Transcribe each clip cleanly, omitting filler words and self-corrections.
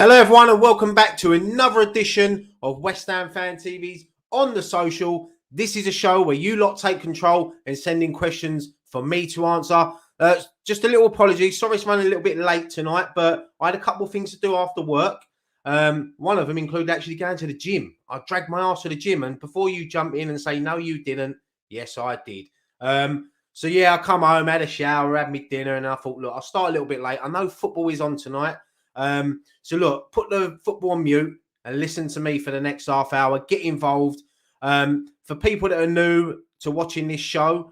Hello everyone and welcome back to another edition of West Ham Fan TV's On The Social. This is a show where you lot take control and send in questions for me to answer. Just a little apology. Sorry it's running a little bit late tonight, but I had a couple of things to do after work. One of them included actually going to the gym. I dragged my ass to the gym, and before you jump in and say, no, you didn't. Yes, I did. So yeah, I come home, had a shower, had my dinner, and I thought, look, I'll start a little bit late. I know football is on tonight. So look, put the football on mute and listen to me for the next half hour. Get involved. For people that are new to watching this show,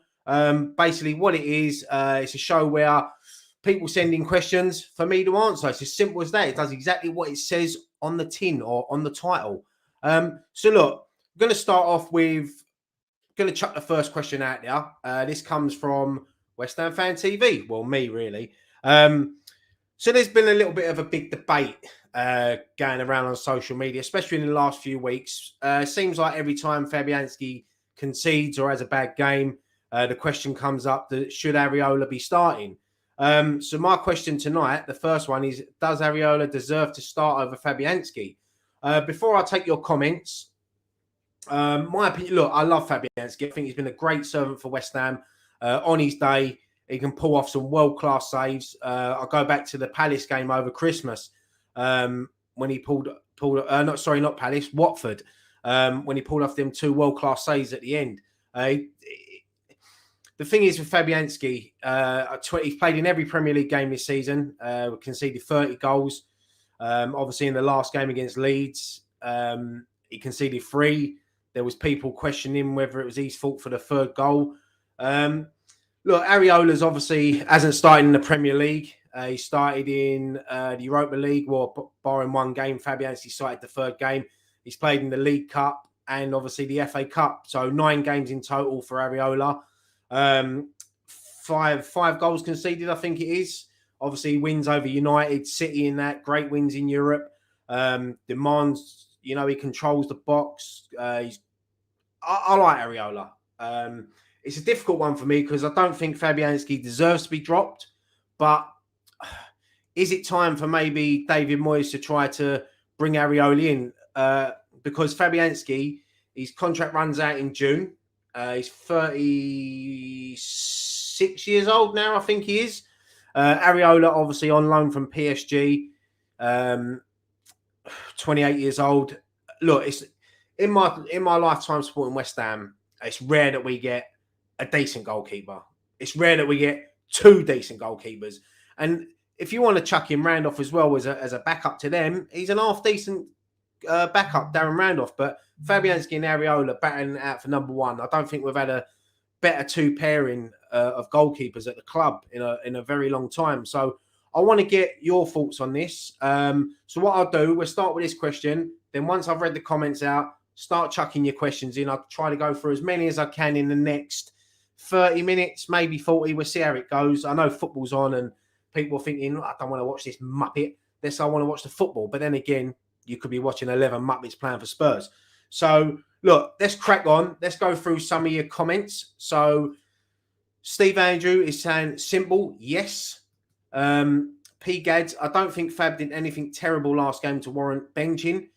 basically what it is, it's a show where people send in questions for me to answer. It's as simple as that. It does exactly what it says on the tin or on the title. So look, I'm going to start off with, going to chuck the first question out there. This comes from West Ham Fan TV. Well, me really. So there's been a little bit of a big debate going around on social media, especially in the last few weeks. Seems like every time Fabianski concedes or has a bad game, the question comes up that should Areola be starting? So my question tonight, the first one is, does Areola deserve to start over Fabianski? Before I take your comments, my opinion, look, I love Fabianski. I think he's been a great servant for West Ham. On his day, he can pull off some world-class saves. I'll go back to the Palace game over Christmas when he not Palace, Watford, when he pulled off them two world-class saves at the end. The thing is with Fabianski, he's played in every Premier League game this season, conceded 30 goals. Obviously, in the last game against Leeds, he conceded 3. There was people questioning whether it was his fault for the 3rd goal. Look, Areola's obviously hasn't started in the Premier League. He started in the Europa League, well, barring one game. Fabianski started the 3rd game. He's played in the League Cup and obviously the FA Cup. So 9 games in total for Areola. 5 goals conceded, I think it is. Obviously, wins over United, City in that. Great wins in Europe. Demands, he controls the box. I like Areola. It's a difficult one for me because I don't think Fabianski deserves to be dropped. But is it time for maybe David Moyes to try to bring Areola in? Because Fabianski, his contract runs out in June. He's 36 years old now, I think he is. Areola, obviously on loan from PSG, 28 years old. Look, it's in my lifetime supporting West Ham, it's rare that we get a decent goalkeeper. It's rare that we get 2 decent goalkeepers. And if you want to chuck in Randolph as well as a backup to them, he's an half decent backup, Darren Randolph. But Fabianski and Areola battling out for number 1. I don't think we've had a better 2 pairing of goalkeepers at the club in a very long time. So I want to get your thoughts on this. So what I'll do, we'll start with this question. Then once I've read the comments out, start chucking your questions in. I'll try to go through as many as I can in the next 30 minutes, maybe 40. We'll see how it goes. I know football's on and people are thinking, I don't want to watch this muppet. I want to watch the football. But then again, you could be watching 11 muppets playing for Spurs. So, look, let's crack on. Let's go through some of your comments. So, Steve Andrew is saying, simple, yes. P. Gads, I don't think Fab did anything terrible last game to warrant benching.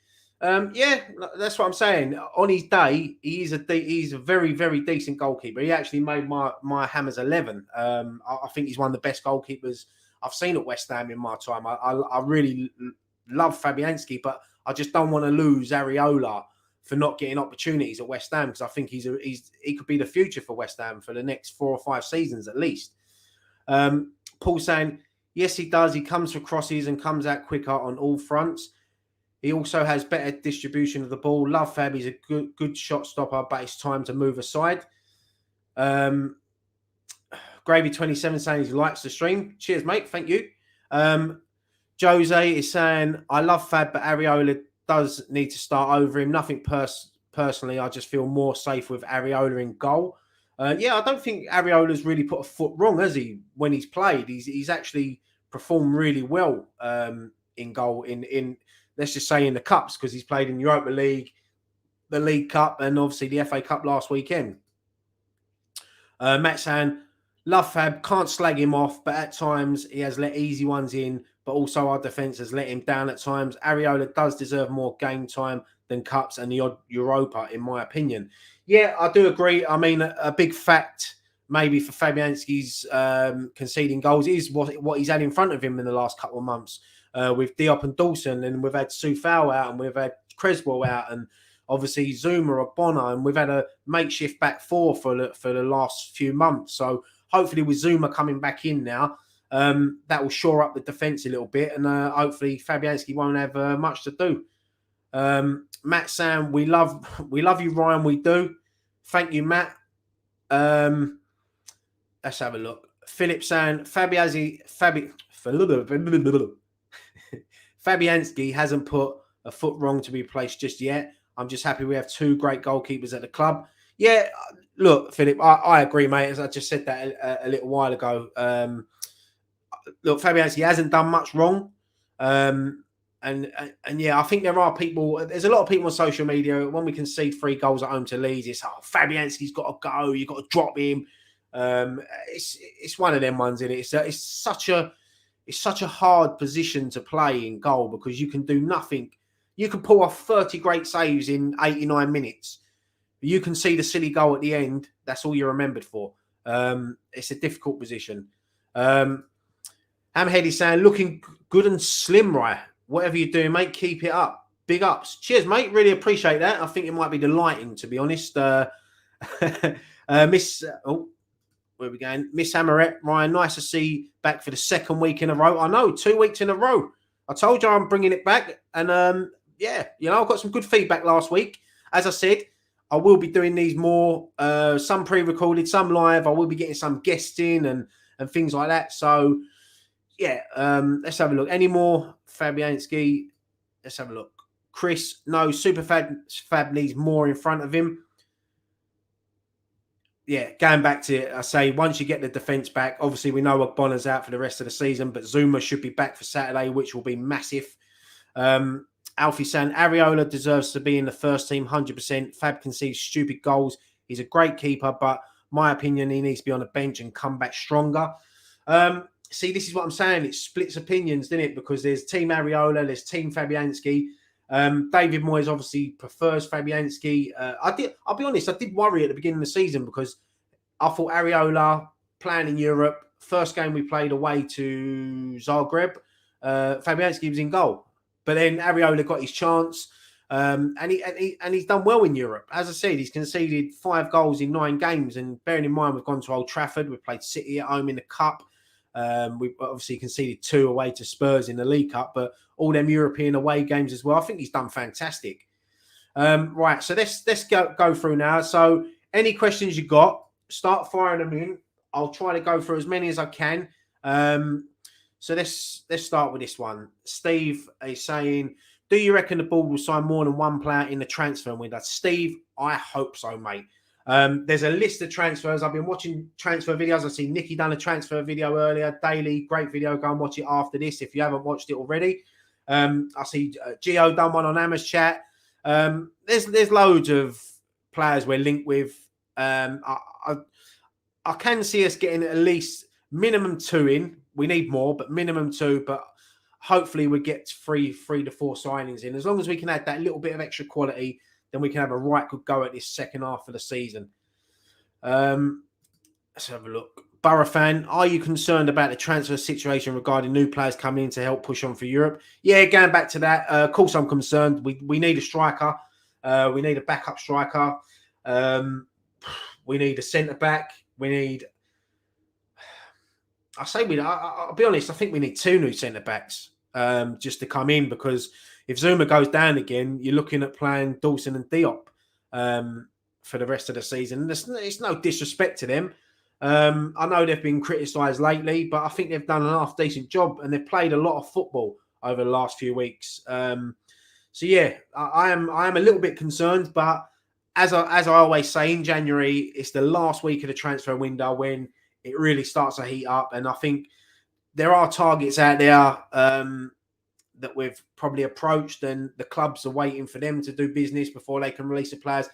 Yeah, that's what I'm saying. On his day, he's a very, very decent goalkeeper. He actually made my Hammers 11. I think he's one of the best goalkeepers I've seen at West Ham in my time. I really love Fabianski, but I just don't want to lose Areola for not getting opportunities at West Ham because I think he could be the future for West Ham for the next 4 or 5 seasons at least. Paul saying, yes, he does. He comes for crosses and comes out quicker on all fronts. He also has better distribution of the ball. Love Fab. He's a good shot stopper, but it's time to move aside. Gravy27 saying he likes the stream. Cheers, mate. Thank you. Jose is saying, I love Fab, but Areola does need to start over him. Nothing personally. I just feel more safe with Areola in goal. Yeah, I don't think Areola's really put a foot wrong, has he? When he's played, he's actually performed really well in goal in let's just say in the cups because he's played in Europa League, the League Cup, and obviously the FA Cup last weekend. Matt saying, love Fab, can't slag him off, but at times he has let easy ones in but also our defence has let him down at times. Areola does deserve more game time than cups and the odd Europa, in my opinion. Yeah, I do agree. I mean, a big fact maybe for Fabianski's conceding goals is what he's had in front of him in the last couple of months with Diop and Dawson, and we've had Soufal out and we've had Creswell out and obviously Zuma or Bonner, and we've had a makeshift back four for the last few months. So hopefully with Zuma coming back in now, that will shore up the defence a little bit, and hopefully Fabianski won't have much to do. Matt Sam, we love you, Ryan. We do. Thank you, Matt. Let's have a look. Philip saying Fabianski hasn't put a foot wrong to be placed just yet. I'm just happy we have two great goalkeepers at the club. Yeah, look, Philip, I agree, mate. As I just said that a little while ago. Look, Fabianski hasn't done much wrong. And yeah, I think there are people, there's a lot of people on social media, when we concede 3 goals at home to Leeds, it's, Fabianski's got to go, you've got to drop him. It's one of them ones, isn't it? It's such a hard position to play in goal because you can do nothing. You can pull off 30 great saves in 89 minutes. You can see the silly goal at the end. That's all you're remembered for. It's a difficult position. Hamhead saying, looking good and slim, right? Whatever you're doing, mate, keep it up. Big ups. Cheers, mate. Really appreciate that. I think it might be the lighting, to be honest. Where are we going? Miss Hammerette, Ryan, nice to see back for the 2nd week in a row. I know, 2 weeks in a row. I told you I'm bringing it back. And yeah, you know, I got some good feedback last week. As I said, I will be doing these more, some pre-recorded, some live. I will be getting some guests in and things like that. So, yeah, let's have a look. Any more Fabianski? Let's have a look. Chris, no, Super Fab needs more in front of him. Yeah, going back to it, I say once you get the defence back, obviously we know Bonner's out for the rest of the season, but Zuma should be back for Saturday, which will be massive. Alfie saying Areola deserves to be in the first team 100%. Fab concedes stupid goals. He's a great keeper, but my opinion, he needs to be on the bench and come back stronger. See, this is what I'm saying. It splits opinions, doesn't it? Because there's Team Areola, there's Team Fabianski. David Moyes obviously prefers Fabianski. I'll be honest, I did worry at the beginning of the season because I thought Areola playing in Europe, first game we played away to Zagreb, Fabianski was in goal. But then Areola got his chance, and he's done well in Europe. As I said, he's conceded 5 goals in 9 games. And bearing in mind, we've gone to Old Trafford, we've played City at home in the Cup. We've obviously conceded 2 away to Spurs in the League Cup, but all them European away games as well. I think he's done fantastic. Right, so let's go through now. So any questions you got, start firing them in. I'll try to go through as many as I can. So let's start with this one. Steve is saying, do you reckon the board will sign more than one player in the transfer window? Steve, I hope so, mate. There's a list of transfers. I've been watching transfer videos. I see Nicky done a transfer video earlier. Daily, great video. Go and watch it after this if you haven't watched it already. I see Gio done one on Amma's chat. There's loads of players we're linked with. I can see us getting at least minimum 2 in. We need more, but minimum 2. But hopefully we get 3 to 4 signings in. As long as we can add that little bit of extra quality, then we can have a right good go at this second half of the season. Let's have a look. Borough fan, are you concerned about the transfer situation regarding new players coming in to help push on for Europe? Yeah, going back to that, of course I'm concerned. We need a striker. We need a backup striker. We need a centre-back. We need... I'll be honest, I think we need 2 new centre-backs just to come in, because if Zuma goes down again, you're looking at playing Dawson and Diop for the rest of the season. It's no disrespect to them. I know they've been criticised lately, but I think they've done an half-decent job and they've played a lot of football over the last few weeks. So, yeah, I am a little bit concerned, but as I always say, in January, it's the last week of the transfer window when it really starts to heat up. And I think there are targets out there that we've probably approached, and the clubs are waiting for them to do business before they can release the players.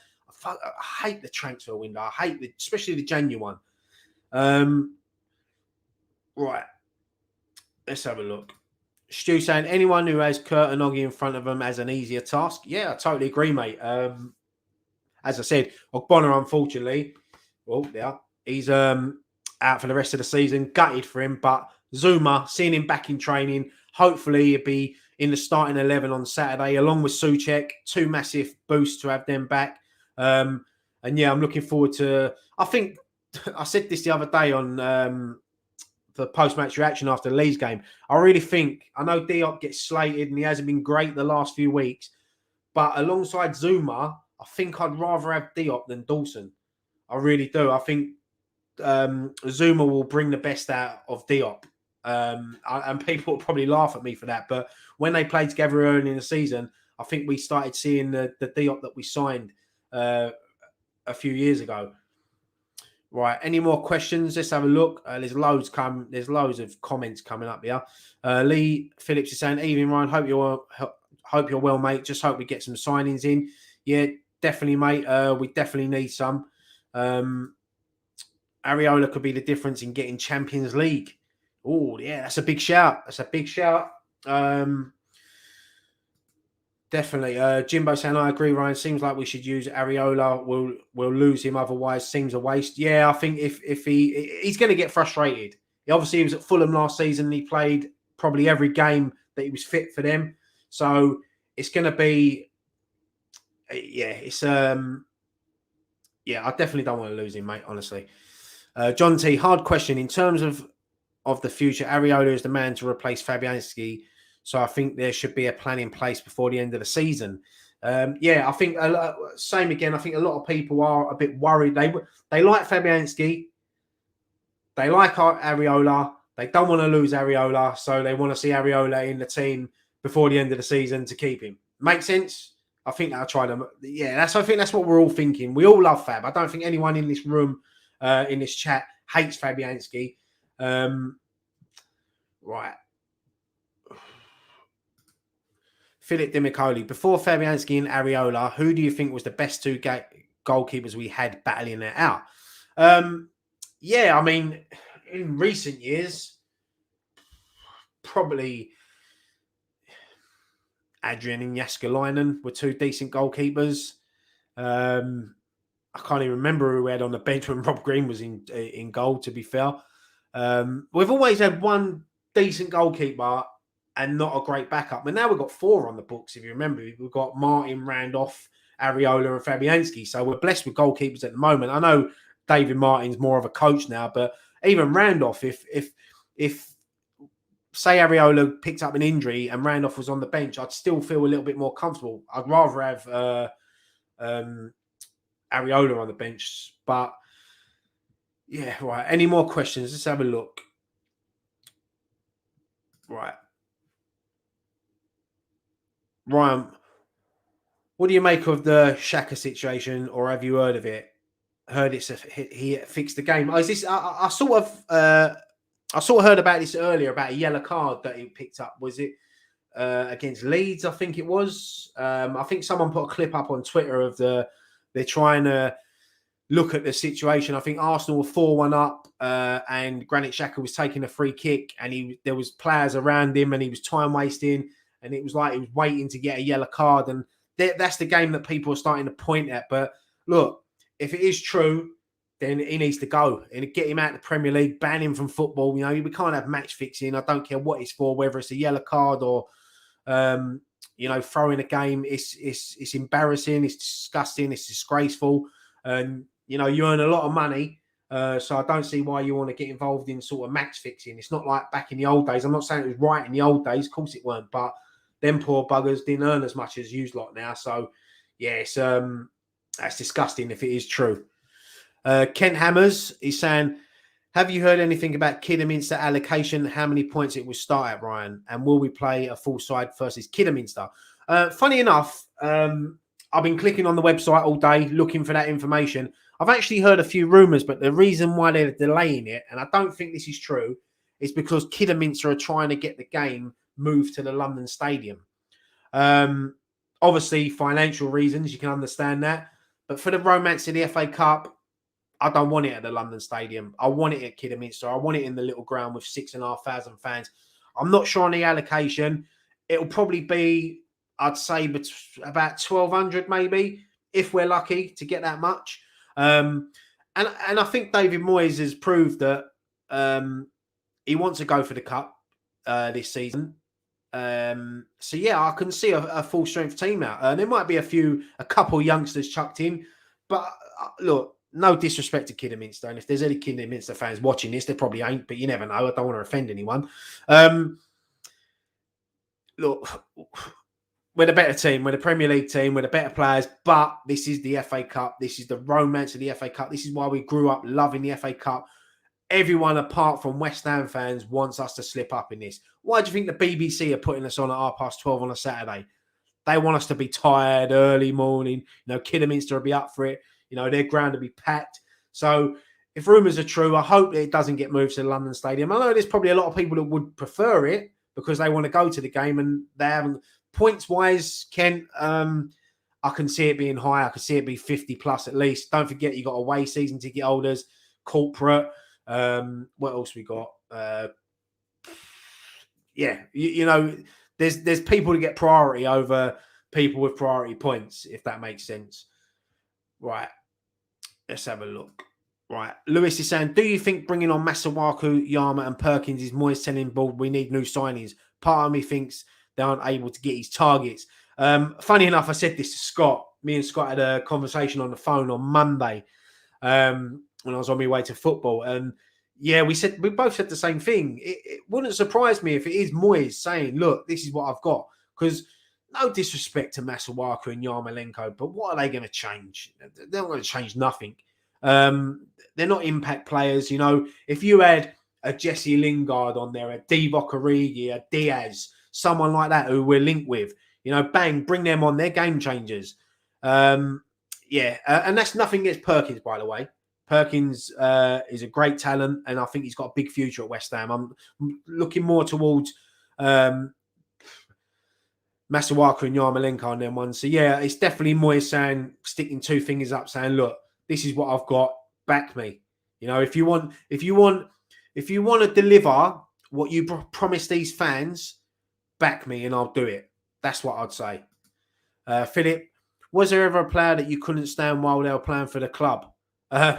I hate the transfer window. I hate especially the January one. Right. Let's have a look. Stu saying anyone who has Kurt and Oggy in front of them has an easier task. Yeah, I totally agree, mate. As I said, Ogbonna, unfortunately, he's out for the rest of the season. Gutted for him, but Zuma, seeing him back in training, hopefully he'll be in the starting 11 on Saturday, along with Souček. Two massive boosts to have them back. And yeah, I'm looking forward to. I think I said this the other day on the post-match reaction after the Leeds game. I really think, I know Diop gets slated and he hasn't been great the last few weeks, but alongside Zuma, I think I'd rather have Diop than Dawson. I really do. I think Zuma will bring the best out of Diop. And people will probably laugh at me for that. But when they played together early in the season, I think we started seeing the Diop that we signed a few years ago. Right. Any more questions? Let's have a look. There's loads of comments coming up here. Lee Phillips is saying, "Evening, Ryan. Hope you're well, mate. Just hope we get some signings in." Yeah, definitely, mate. We definitely need some. Areola could be the difference in getting Champions League. Oh, yeah, that's a big shout. Definitely. Jimbo saying, I agree, Ryan. Seems like we should use Areola. We'll lose him otherwise. Seems a waste. Yeah, I think if he's going to get frustrated. He was at Fulham last season. He played probably every game that he was fit for them. So it's going to be, I definitely don't want to lose him, mate, honestly. John T, hard question. In terms of the future, Areola is the man to replace Fabianski. So I think there should be a plan in place before the end of the season. I think same again. I think a lot of people are a bit worried. They like Fabianski. They like Areola. They don't want to lose Areola, so they want to see Areola in the team before the end of the season to keep him. Make sense? I think I'll try them. Yeah, I think that's what we're all thinking. We all love Fab. I don't think anyone in this room, in this chat, hates Fabianski. Right. Philip Dimicoli, before Fabianski and Areola, who do you think was the best two goalkeepers we had battling it out? I mean, in recent years, probably Adrian and Jääskeläinen were two decent goalkeepers. I can't even remember who we had on the bench when Rob Green was in goal, to be fair. We've always had one decent goalkeeper and not a great backup. But now we've got four on the books, if you remember. We've got Martin, Randolph, Areola and Fabianski. So we're blessed with goalkeepers at the moment. I know David Martin's more of a coach now, but even Randolph, if say Areola picked up an injury and Randolph was on the bench, I'd still feel a little bit more comfortable. I'd rather have Areola on the bench. But yeah, right. Any more questions? Let's have a look. Right. Ryan, what do you make of the Xhaka situation, or have you heard of it? Heard he fixed the game. I sort of heard about this earlier, about a yellow card that he picked up. Was it against Leeds? I think it was. I think someone put a clip up on Twitter of they're trying to look at the situation. I think Arsenal were 4-1 up, and Granit Xhaka was taking a free kick, and there was players around him, and he was time wasting. And it was like he was waiting to get a yellow card. And that's the game that people are starting to point at. But look, if it is true, then he needs to go and get him out of the Premier League, ban him from football. You know, we can't have match fixing. I don't care what it's for, whether it's a yellow card or, throwing a game. It's embarrassing. It's disgusting. It's disgraceful. And, you earn a lot of money. So I don't see why you want to get involved in sort of match fixing. It's not like back in the old days. I'm not saying it was right in the old days. Of course it weren't. But them poor buggers didn't earn as much as you lot now. So, yeah, that's disgusting if it is true. Kent Hammers is saying, have you heard anything about Kidderminster allocation? How many points it will start at, Ryan? And will we play a full side versus Kidderminster? Funny enough, I've been clicking on the website all day looking for that information. I've actually heard a few rumours, but the reason why they're delaying it, and I don't think this is true, is because Kidderminster are trying to get the game moved to the London Stadium. Obviously, financial reasons, you can understand that. But for the romance of the FA Cup, I don't want it at the London Stadium. I want it at Kidderminster. I want it in the little ground with 6,500 fans. I'm not sure on the allocation. It'll probably be, I'd say, about 1,200 maybe, if we're lucky to get that much. And I think David Moyes has proved that he wants to go for the cup this season. So yeah, I can see a full strength team out. There might be a couple youngsters chucked in, but look, no disrespect to Kidderminster, and if there's any Kidderminster fans watching this, they probably ain't, but you never know. I don't want to offend anyone. Look, we're the better team. We're the Premier League team. We're the better players, but this is the FA Cup. This is the romance of the FA Cup. This is why we grew up loving the FA Cup. Everyone apart from West Ham fans wants us to slip up in this. Why do you think the BBC are putting us on at 12:30 on a Saturday? They want us to be tired early morning. Kidderminster will be up for it. Their ground will be packed. So if rumours are true, I hope that it doesn't get moved to the London Stadium. I know there's probably a lot of people that would prefer it because they want to go to the game and they haven't. Points-wise, Kent, I can see it being high. I can see it be 50 plus at least. Don't forget you got away season ticket holders, corporate. What else we got? There's people to get priority over people with priority points, if that makes sense. Right. Let's have a look. Right. Lewis is saying, do you think bringing on Masuaku, Yama and Perkins is Moyes telling board we need new signings? Part of me thinks they aren't able to get his targets. Funny enough, I said this to Scott. Me and Scott had a conversation on the phone on Monday when I was on my way to football. And yeah, we both said the same thing. It wouldn't surprise me if it is Moyes saying, look, this is what I've got. Because no disrespect to Masuaku and Yarmolenko, but what are they going to change? They're not going to change nothing. They're not impact players. If you had a Jesse Lingard on there, a Divock Origi, a Diaz, someone like that who we're linked with, bang, bring them on. They're game changers. And that's nothing against Perkins, by the way. Perkins is a great talent, and I think he's got a big future at West Ham. I'm looking more towards Masuaku and Yarmolenko on them ones. So yeah, it's definitely Moyes saying, sticking two fingers up, saying, "Look, this is what I've got. Back me." If you want to deliver what you promise these fans, back me, and I'll do it. That's what I'd say. Philip, was there ever a player that you couldn't stand while they were playing for the club? I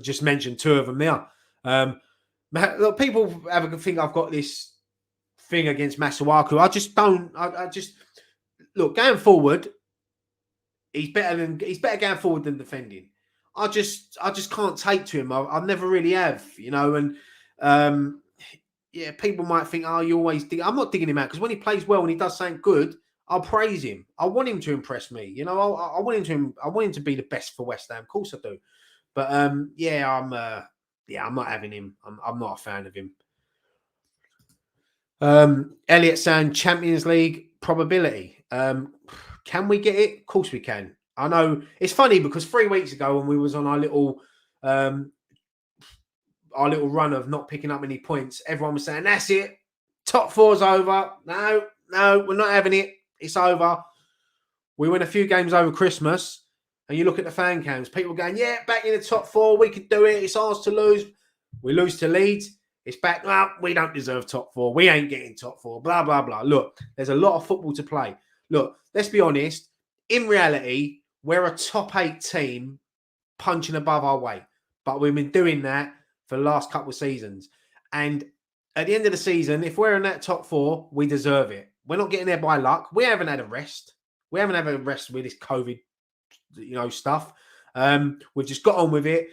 just mentioned two of them there. Look, people think I've got this thing against Masuaku. I just don't. I just look, going forward, he's better going forward than defending. I just can't take to him. I never really have, and people might think, oh, you always dig. I'm not digging him out because when he plays well and he does something good, I'll praise him. I want him to impress me. I want him to be the best for West Ham. Of course I do. But I'm not having him. I'm not a fan of him. Elliot saying Champions League probability. Can we get it? Of course we can. I know it's funny because 3 weeks ago when we was on our little run of not picking up any points, everyone was saying, that's it. Top four's over. No, we're not having it. It's over. We win a few games over Christmas. And you look at the fan cams, people going, yeah, back in the top four, we could do it. It's ours to lose. We lose to Leeds. It's back. Well, we don't deserve top four. We ain't getting top four. Blah, blah, blah. Look, there's a lot of football to play. Look, let's be honest. In reality, we're a top 8 team punching above our weight. But we've been doing that for the last couple of seasons. And at the end of the season, if we're in that top 4, we deserve it. We're not getting there by luck. We haven't had a rest. We haven't had a rest with this COVID stuff. We've just got on with it.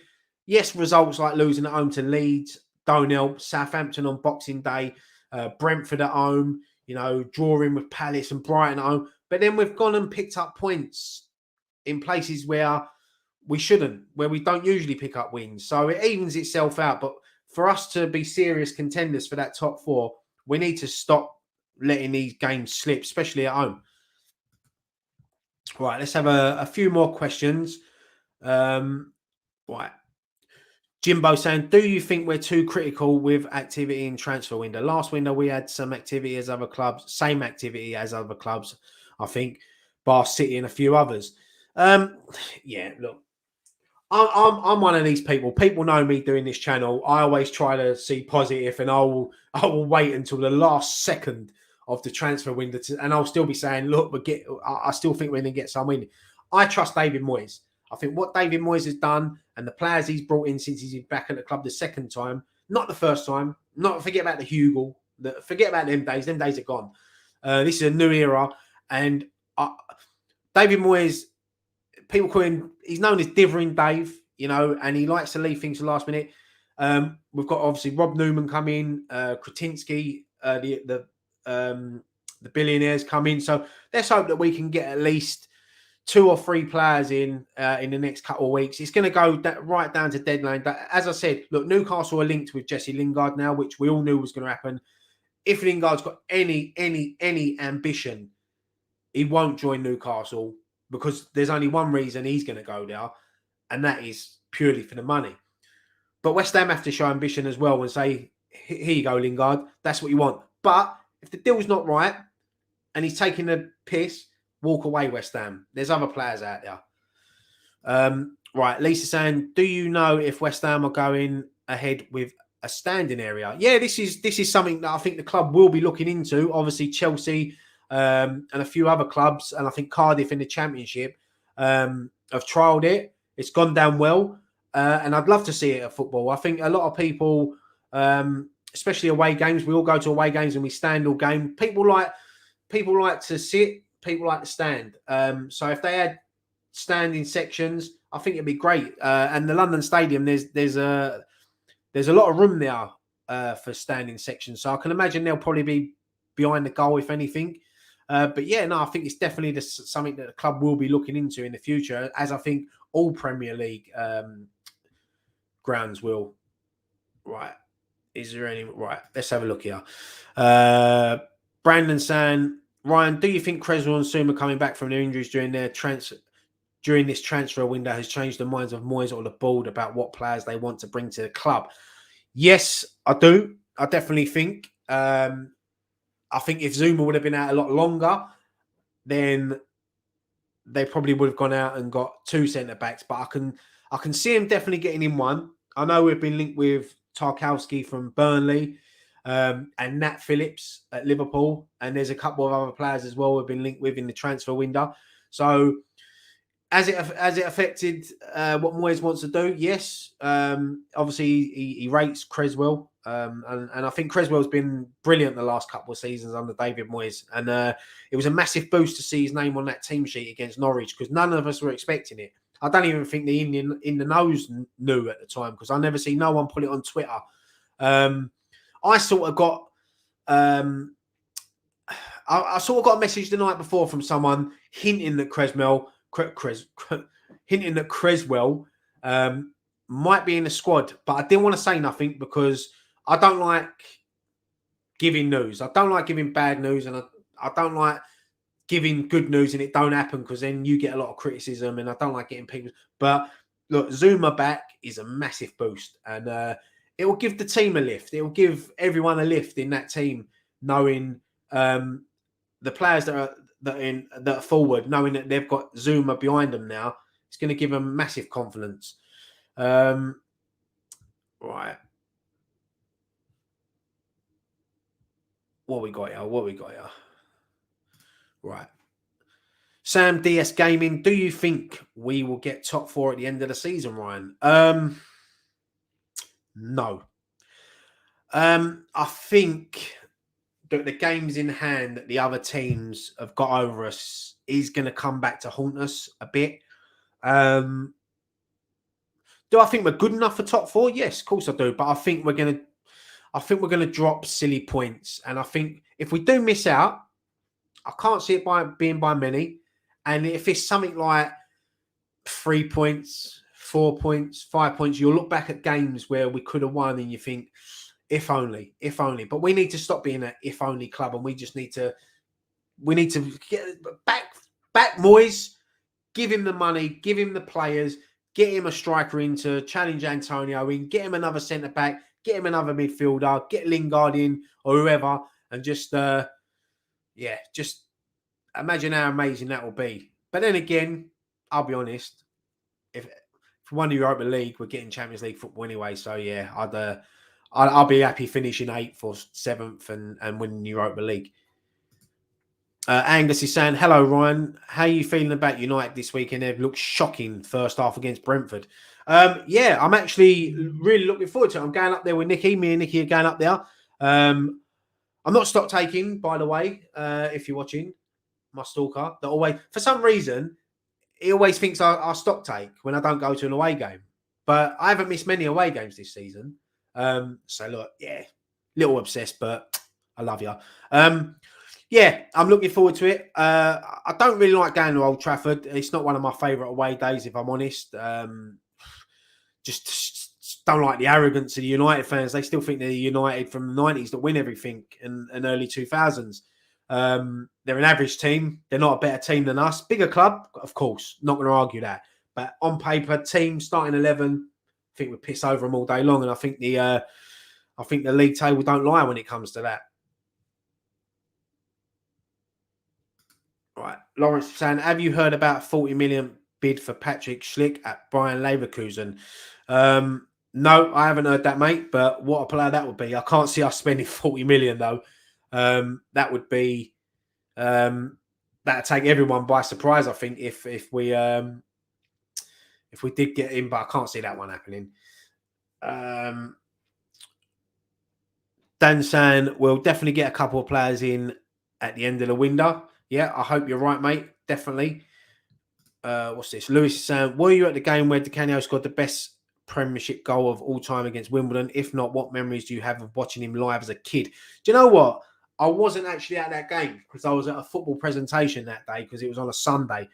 Yes, results like losing at home to Leeds don't help. Southampton on Boxing Day, Brentford at home, drawing with Palace and Brighton at home. But then we've gone and picked up points in places where we shouldn't, where we don't usually pick up wins. So it evens itself out. But for us to be serious contenders for that top 4, we need to stop letting these games slip, especially at home. Right, let's have a few more questions. Right. Jimbo saying, do you think we're too critical with activity in transfer window? Last window, we had some activity as other clubs, same activity as other clubs, I think, Bar City and a few others. Look, I'm one of these people. People know me doing this channel. I always try to see positive, and I will wait until the last second of the transfer window, and I'll still be saying, look, I still think we're going to get some win. I trust David Moyes. I think what David Moyes has done and the players he's brought in since he's back at the club the second time, not the first time, not forget about the Hugel, forget about them days. Them days are gone. This is a new era, and David Moyes, people call him, he's known as Dithering Dave, and he likes to leave things to the last minute. We've got obviously Rob Newman come in, Kretinsky, the billionaires come in. So let's hope that we can get at least 2 or 3 players in the next couple of weeks. It's going to go right down to deadline. But as I said, look, Newcastle are linked with Jesse Lingard now, which we all knew was going to happen. If Lingard's got any ambition, he won't join Newcastle, because there's only one reason he's going to go there, and that is purely for the money. But West Ham have to show ambition as well and say, here you go, Lingard, that's what you want. But if the deal's not right and he's taking the piss, walk away, West Ham. There's other players out there. Right, Lisa saying, do you know if West Ham are going ahead with a standing area? Yeah, this is something that I think the club will be looking into. Obviously, Chelsea and a few other clubs, and I think Cardiff in the Championship have trialled it. It's gone down well, and I'd love to see it at football. I think a lot of people, especially away games, we all go to away games and we stand all game. People like to sit, people like to stand. So if they had standing sections, I think it'd be great. And the London Stadium, there's a lot of room there for standing sections. So I can imagine they'll probably be behind the goal, if anything. But yeah, no, I think it's definitely something that the club will be looking into in the future, as I think all Premier League grounds will. Right. Is there any... Right, let's have a look here. Brandon saying, Ryan, do you think Creswell and Suma coming back from their injuries during this transfer window has changed the minds of Moyes or the board about what players they want to bring to the club? Yes, I do. I definitely think. I think if Zuma would have been out a lot longer, then they probably would have gone out and got 2 centre-backs. But I can see him definitely getting in one. I know we've been linked with Tarkowski from Burnley and Nat Phillips at Liverpool. And there's a couple of other players as well we've been linked with in the transfer window. So has it affected what Moyes wants to do? Yes. Obviously, he rates Creswell. And I think Creswell's been brilliant the last couple of seasons under David Moyes. And it was a massive boost to see his name on that team sheet against Norwich, because none of us were expecting it. I don't even think the Indian in the nose knew at the time, because I never see no one put it on Twitter. I sort of got... I sort of got a message the night before from someone hinting that Creswell might be in the squad, but I didn't want to say nothing because I don't like giving news. I don't like giving bad news, and I don't like giving good news and it don't happen, because then you get a lot of criticism, and I don't like getting people. But look, Zuma back is a massive boost, and it will give the team a lift. It will give everyone a lift in that team, knowing the players that are forward, knowing that they've got Zuma behind them now. It's going to give them massive confidence. Right. What we got here? Right. Sam DS Gaming, do you think we will get top 4 at the end of the season, Ryan? No. I think that the games in hand that the other teams have got over us is going to come back to haunt us a bit. Do I think we're good enough for top 4? Yes, of course I do. But I think we're going to drop silly points. And I think if we do miss out, I can't see it being by many. And if it's something like 3 points, 4 points, 5 points, you'll look back at games where we could have won and you think, if only. But we need to stop being an if only club, and we need to get back Moyes, give him the money, give him the players, get him a striker in to challenge Antonio in, get him another centre back, get him another midfielder, get Lingard in or whoever, and just imagine how amazing that will be. But then again, I'll be honest, if if we won the Europa League, we're getting Champions League football anyway. So yeah, I'll be happy finishing 8th or 7th and winning the Europa League. Angus is saying, hello, Ryan. How are you feeling about United this weekend? They've looked shocking first half against Brentford. Yeah, I'm actually really looking forward to it. I'm going up there with Nicky. Me and Nicky are going up there. I'm not stock taking, by the way, if you're watching, my stalker. That always, for some reason, he always thinks I stock take when I don't go to an away game. But I haven't missed many away games this season. So look, yeah, little obsessed, but I love you. Yeah, I'm looking forward to it. I don't really like going to Old Trafford. It's not one of my favourite away days, if I'm honest. Just don't like the arrogance of the United fans. They still think they're United from the 90s that win everything and early 2000s. They're an average team. They're not a better team than us. Bigger club, of course. Not going to argue that. But on paper, team starting 11, I think we piss over them all day long. And I think the league table don't lie when it comes to that. Right, Lawrence is saying, have you heard about 40 million bid for Patrick Schlick at Bayern Leverkusen? No, I haven't heard that, mate. But what a player that would be. I can't see us spending 40 million though. That would be that'd take everyone by surprise. I think if we did get him, but I can't see that one happening. Dan saying we'll definitely get a couple of players in at the end of the window. Yeah, I hope you're right, mate. Definitely. What's this? Lewis is saying, were you at the game where Di Canio scored the best Premiership goal of all time against Wimbledon? If not, what memories do you have of watching him live as a kid? Do you know what? I wasn't actually at that game because I was at a football presentation that day because it was on a Sunday.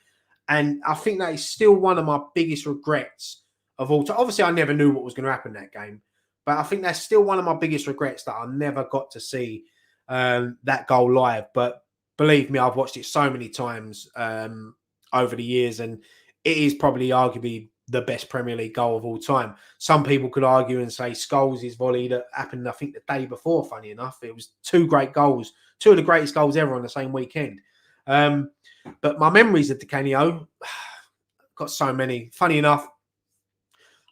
And I think that is still one of my biggest regrets of all time. Obviously, I never knew what was going to happen that game. But I think that's still one of my biggest regrets that I never got to see that goal live. But believe me, I've watched it so many times over the years, and it is probably arguably the best Premier League goal of all time. Some people could argue and say Scholes' volley that happened, I think, the day before, funny enough. It was two great goals, two of the greatest goals ever on the same weekend. But my memories of Di Canio, got so many. Funny enough,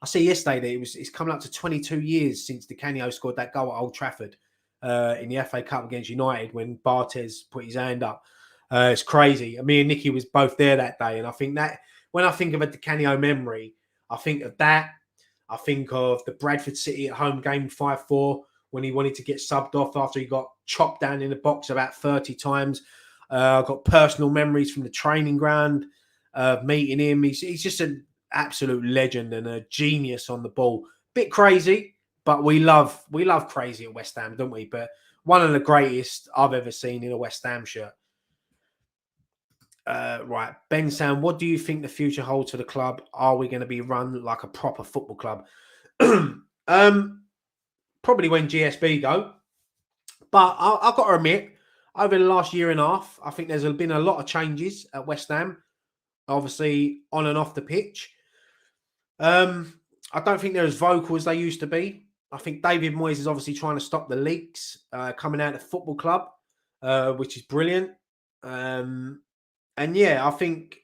I see yesterday that it's coming up to 22 years since Di Canio scored that goal at Old Trafford in the FA Cup against United when Barthez put his hand up. It's crazy. Me and Nicky was both there that day, and I think that when I think of a Di Canio memory, I think of that. I think of the Bradford City at home game 5-4 when he wanted to get subbed off after he got chopped down in the box about 30 times. I've got personal memories from the training ground of meeting him. He's just an absolute legend and a genius on the ball. Bit crazy, but we love crazy at West Ham, don't we? But one of the greatest I've ever seen in a West Ham shirt. Right, Ben Sam, what do you think the future holds for the club? Are we going to be run like a proper football club? Probably when GSB go. But I've got to admit, over the last year and a half, I think there's been a lot of changes at West Ham, obviously on and off the pitch. I don't think they're as vocal as they used to be. I think David Moyes is obviously trying to stop the leaks coming out of the football club, which is brilliant. And yeah, I think,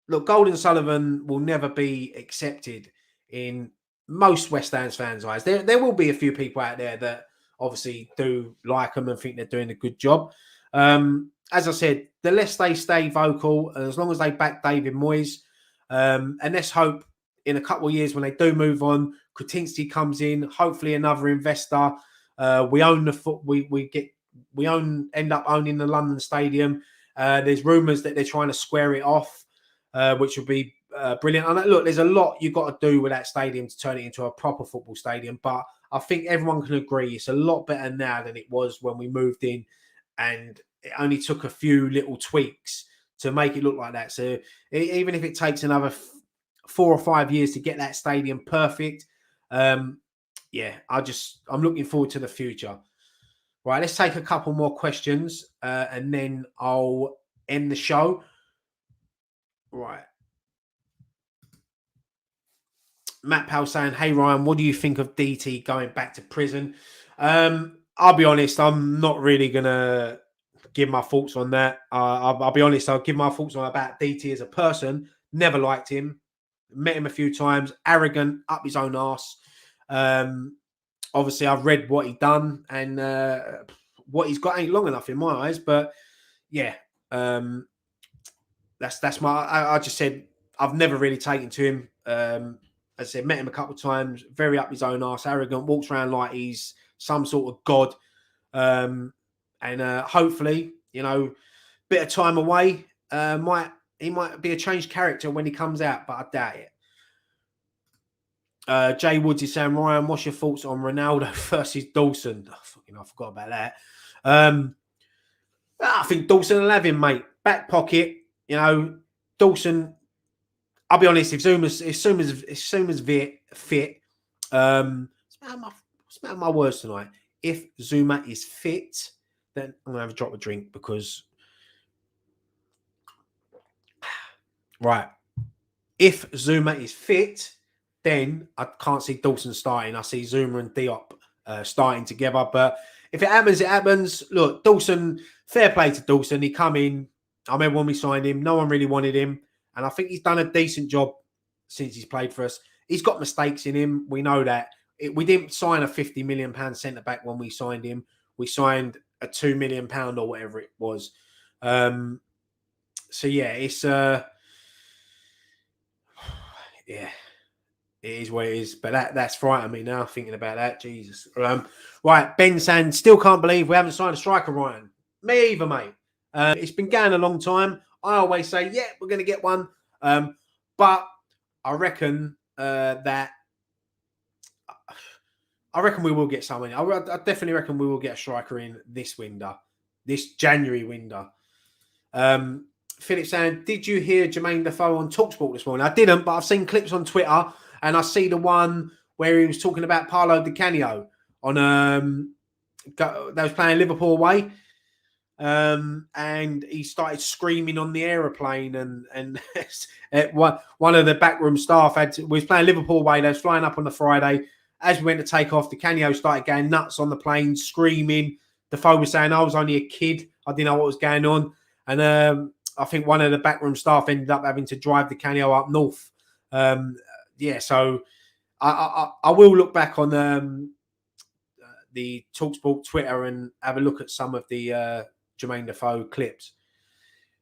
look, Golden Sullivan will never be accepted in most West Ham fans' eyes. There will be a few people out there that obviously do like them and think they're doing a good job. As I said, the less they stay vocal, as long as they back David Moyes, and let's hope in a couple of years when they do move on, Kretinsky comes in, hopefully another investor. We own the foot. We end up owning the London Stadium. There's rumours that they're trying to square it off, which would be brilliant. And look, there's a lot you've got to do with that stadium to turn it into a proper football stadium. But I think everyone can agree it's a lot better now than it was when we moved in. And it only took a few little tweaks to make it look like that. So even if it takes another 4 or 5 years to get that stadium perfect, yeah, I'm looking forward to the future. Right, let's take a couple more questions and then I'll end the show. Right. Matt Powell saying, hey, Ryan, what do you think of DT going back to prison? I'll be honest, I'm not really going to give my thoughts on that. I'll be honest, I'll give my thoughts on about DT as a person. Never liked him. Met him a few times. Arrogant, up his own arse. Obviously, I've read what he's done, and what he's got ain't long enough in my eyes. But yeah, that's my. I just said I've never really taken to him. As I said, met him a couple of times. Very up his own arse, arrogant. Walks around like he's some sort of god. And hopefully, bit of time away, he might be a changed character when he comes out, but I doubt it. Jay Woods is saying, Ryan, what's your thoughts on Ronaldo versus Dawson? I forgot about that. I think Dawson will have him, mate. Back pocket, Dawson. I'll be honest. If Zuma's fit, what's my words tonight? If Zuma is fit, then I'm gonna have a drop of drink because, right. If Zuma is fit, then I can't see Dawson starting. I see Zuma and Diop starting together. But if it happens, it happens. Look, Dawson, fair play to Dawson. He come in. I remember when we signed him, no one really wanted him. And I think he's done a decent job since he's played for us. He's got mistakes in him. We know that. We didn't sign a £50 million centre-back when we signed him. We signed a £2 million or whatever it was. So, yeah, it's... yeah, it is what it is. But that's frightening me now, thinking about that. Jesus. Right, Ben saying, still can't believe we haven't signed a striker, Ryan. Me either, mate. It's been going a long time. I always say, yeah, we're going to get one. But I reckon we will get someone. I definitely reckon we will get a striker in this window, this January window. Philip saying, did you hear Jermaine Defoe on TalkSport this morning? I didn't, but I've seen clips on Twitter, and I see the one where he was talking about Paolo Di Canio on they was playing Liverpool away, and he started screaming on the aeroplane, and one of the backroom staff was playing Liverpool away. They was flying up on the Friday. As we went to take off, Di Canio started going nuts on the plane, screaming. Defoe was saying, I was only a kid. I didn't know what was going on. And I think one of the backroom staff ended up having to drive Di Canio up north. So I will look back on the TalkSport Twitter and have a look at some of the Jermaine Defoe clips.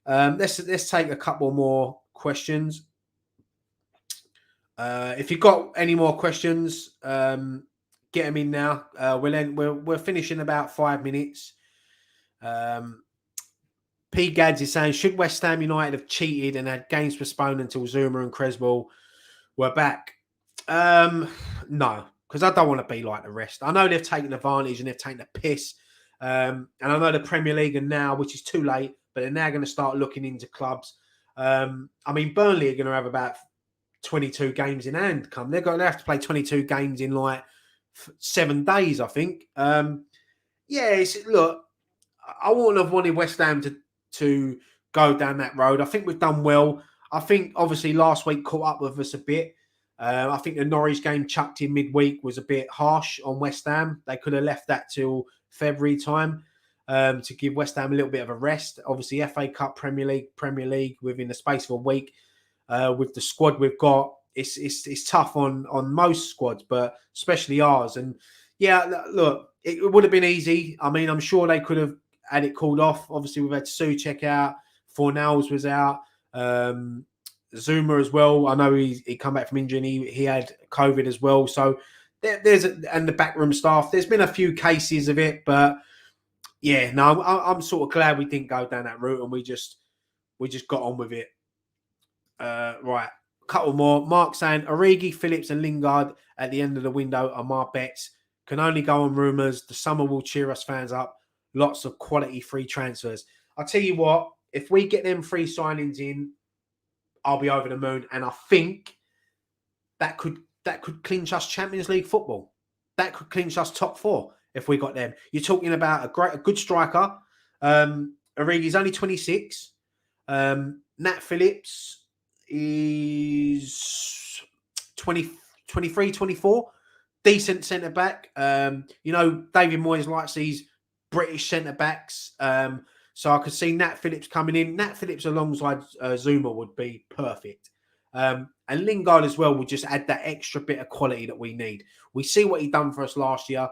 Let's take a couple more questions. If you've got any more questions, get them in now. We're finishing about 5 minutes. P. Gads is saying, should West Ham United have cheated and had games postponed until Zuma and Creswell were back? No, because I don't want to be like the rest. I know they've taken advantage and they've taken the piss. And I know the Premier League are now, which is too late, but they're now going to start looking into clubs. Burnley are going to have about 22 games in hand come. They have to play 22 games in like 7 days, I think. Look, I wouldn't have wanted West Ham to go down that road. I think we've done well. I think obviously last week caught up with us a bit. I think the Norwich game chucked in midweek was a bit harsh on West Ham. They could have left that till February time to give West Ham a little bit of a rest. Obviously FA Cup, Premier League within the space of a week. With the squad we've got, it's tough on most squads, but especially ours. And yeah, look, it would have been easy. I'm sure they could have had it called off. Obviously, we've had Souček out, Fornals was out, Zuma as well. I know he come back from injury and he had COVID as well. So and the backroom staff. There's been a few cases of it, but yeah, no, I'm sort of glad we didn't go down that route and we just got on with it. Right, a couple more. Mark saying Origi, Phillips, and Lingard at the end of the window are my bets. Can only go on rumours. The summer will cheer us fans up. Lots of quality free transfers. I'll tell you what, if we get them free signings in, I'll be over the moon. And I think that could clinch us Champions League football. That could clinch us top 4 if we got them. You're talking about a good striker. Origi's only 26. Nat Phillips is 23, 24. Decent centre back. David Moyes likes these British centre backs. So I could see Nat Phillips coming in. Nat Phillips alongside Zuma would be perfect. And Lingard as well will just add that extra bit of quality that we need. We see what he done for us last year.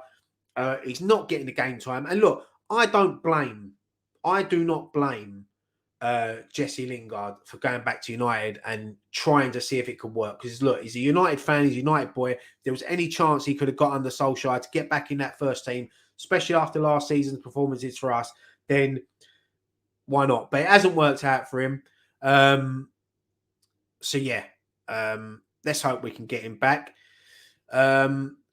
He's not getting the game time. And look, I do not blame Jesse Lingard for going back to United and trying to see if it could work. Because look, he's a United fan, he's a United boy. If there was any chance he could have got under Solskjaer to get back in that first team, especially after last season's performances for us, then why not? But it hasn't worked out for him. So yeah, let's hope we can get him back. A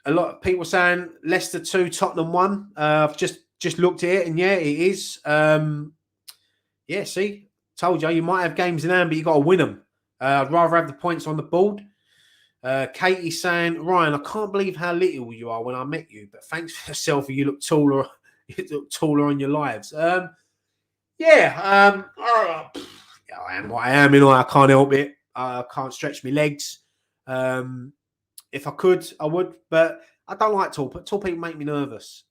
lot of people saying Leicester 2, Tottenham 1. I've just looked at it, and yeah, it is. Yeah, see, told you might have games in hand, but you got to win them. I'd rather have the points on the board. Katie's saying, Ryan, I can't believe how little you are when I met you, but thanks for the selfie. You look taller. You look taller on your lives. Yeah, I am what I am. I can't help it. I can't stretch my legs. If I could, I would, but I don't like tall people. Tall people make me nervous.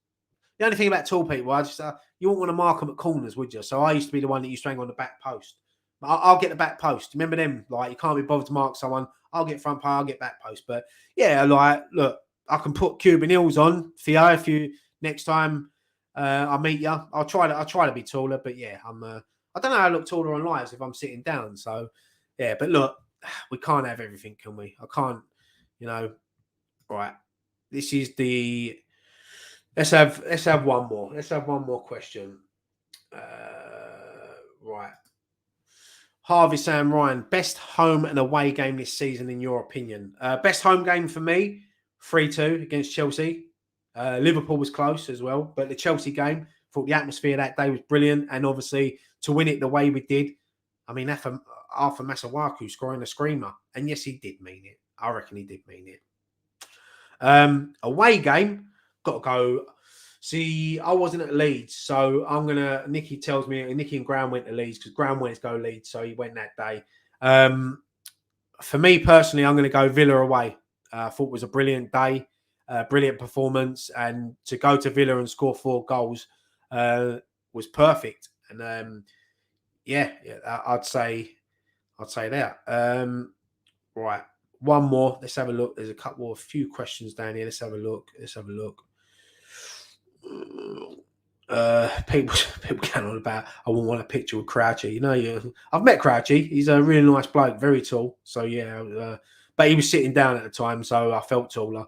The only thing about tall people, I just you wouldn't want to mark them at corners, would you? So I used to be the one that used to hang on the back post. But I'll get the back post. Remember them? Like, you can't be bothered to mark someone. I'll get front post, I'll get back post. But yeah, like, look, I can put Cuban heels on for you if you next time I meet you. I'll try to be taller, but yeah, I don't know how I look taller on lives if I'm sitting down. So yeah, but look, we can't have everything, can we? I can't, right. This is the let's have one more. Let's have one more question. Right. Harvey Sam Ryan, best home and away game this season in your opinion? Best home game for me, 3-2 against Chelsea. Liverpool was close as well, but the Chelsea game, thought the atmosphere that day was brilliant, and obviously to win it the way we did, I mean, Arthur Masuaku scoring a screamer, and yes, he did mean it. I reckon he did mean it. Away game, got to go. See, I wasn't at Leeds, so Nicky tells me, Nicky and Graham went to Leeds because Graham went to go Leeds, so he went that day. For me personally, I'm going to go Villa away. I thought it was a brilliant day, brilliant performance, and to go to Villa and score 4 goals was perfect. And yeah, I'd say that. Right, one more. Let's have a look. There's a few questions down here. Let's have a look. People going on about I wouldn't want a picture with Crouchy. I've met Crouchy. He's a really nice bloke, very tall. So yeah, but he was sitting down at the time, so I felt taller.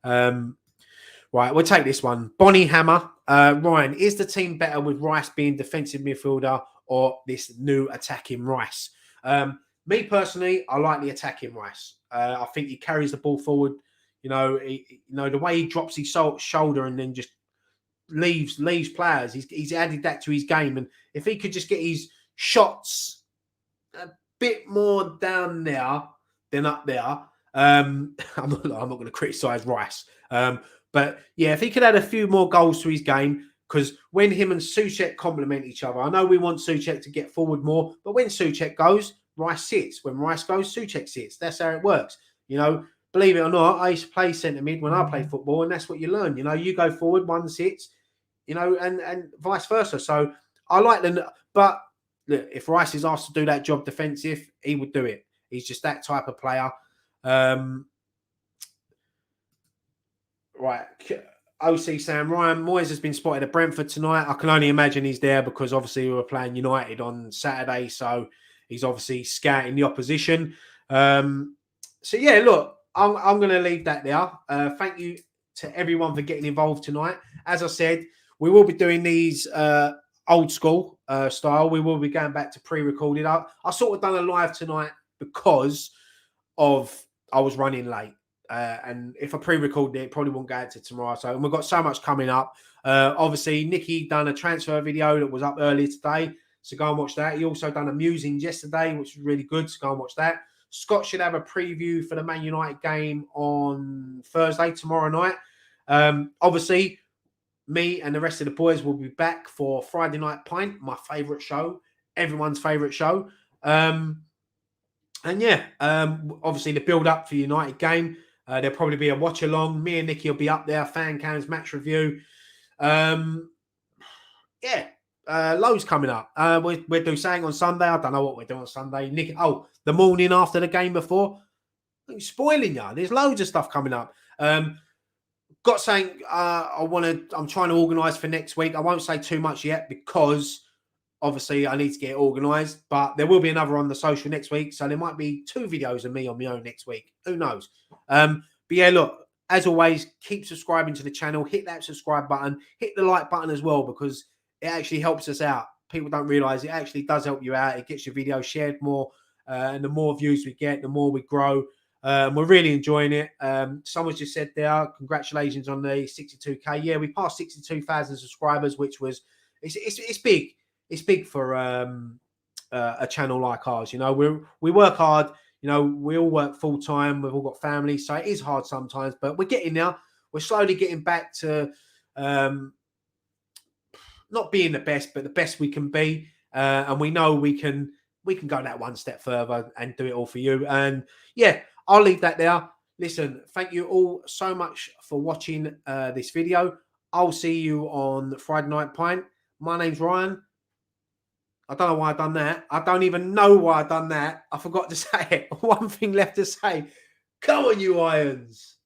Right, we'll take this one. Bonnie Hammer. Ryan, is the team better with Rice being defensive midfielder or this new attacking Rice? Me personally, I like the attacking Rice. I think he carries the ball forward. The way he drops his shoulder and then just leaves players. He's added that to his game, and if he could just get his shots a bit more down there than up there, I'm not going to criticise Rice, but yeah, if he could add a few more goals to his game, because when him and Souček complement each other, I know we want Souček to get forward more, but when Souček goes, Rice sits. When Rice goes, Souček sits. That's how it works. Believe it or not, I used to play centre mid when I played football, and that's what you learn. You go forward, one sits, and vice versa. So I like but look, if Rice is asked to do that job defensive, he would do it. He's just that type of player. Right. OC Sam Ryan, Moyes has been spotted at Brentford tonight. I can only imagine he's there because obviously we were playing United on Saturday, so he's obviously scouting the opposition. So yeah, look, I'm going to leave that there. Thank you to everyone for getting involved tonight. As I said, we will be doing these old school style. We will be going back to pre-recorded. I sort of done a live tonight because I was running late. And if I pre-recorded it, probably won't go out to tomorrow. So we've got so much coming up. Obviously, Nicky done a transfer video that was up earlier today. So go and watch that. He also done a musings yesterday, which was really good. So go and watch that. Scott should have a preview for the Man United game on Thursday, tomorrow night. Obviously, me and the rest of the boys will be back for Friday Night Pint, my favourite show, everyone's favourite show. And yeah, obviously the build-up for United game. There'll probably be a watch-along. Me and Nicky will be up there, fan cams, match review. Yeah. Loads coming up. We're doing something on Sunday. I don't know what we're doing on Sunday. the morning after the game before. I'm spoiling you. There's loads of stuff coming up. Got saying I'm trying to organise for next week. I won't say too much yet because obviously I need to get it organised, but there will be another on the social next week. So there might be 2 videos of me on my own next week. Who knows? But yeah, look, as always, keep subscribing to the channel. Hit that subscribe button. Hit the like button as well because it actually helps us out. People don't realise it actually does help you out. It gets your video shared more. And the more views we get, the more we grow. We're really enjoying it. Someone's just said there, congratulations on the 62K. Yeah, we passed 62,000 subscribers, which was, it's big. It's big for a channel like ours. You know, we work hard. You know, we all work full time. We've all got families, so it is hard sometimes. But we're getting there. We're slowly getting back to not being the best, but the best we can be. And we know we can go that one step further and do it all for you. And yeah, I'll leave that there. Listen, thank you all so much for watching this video. I'll see you on Friday Night Pint. My name's Ryan. I don't know why I've done that. I don't even know why I've done that. I forgot to say it. One thing left to say. Come on, you Irons.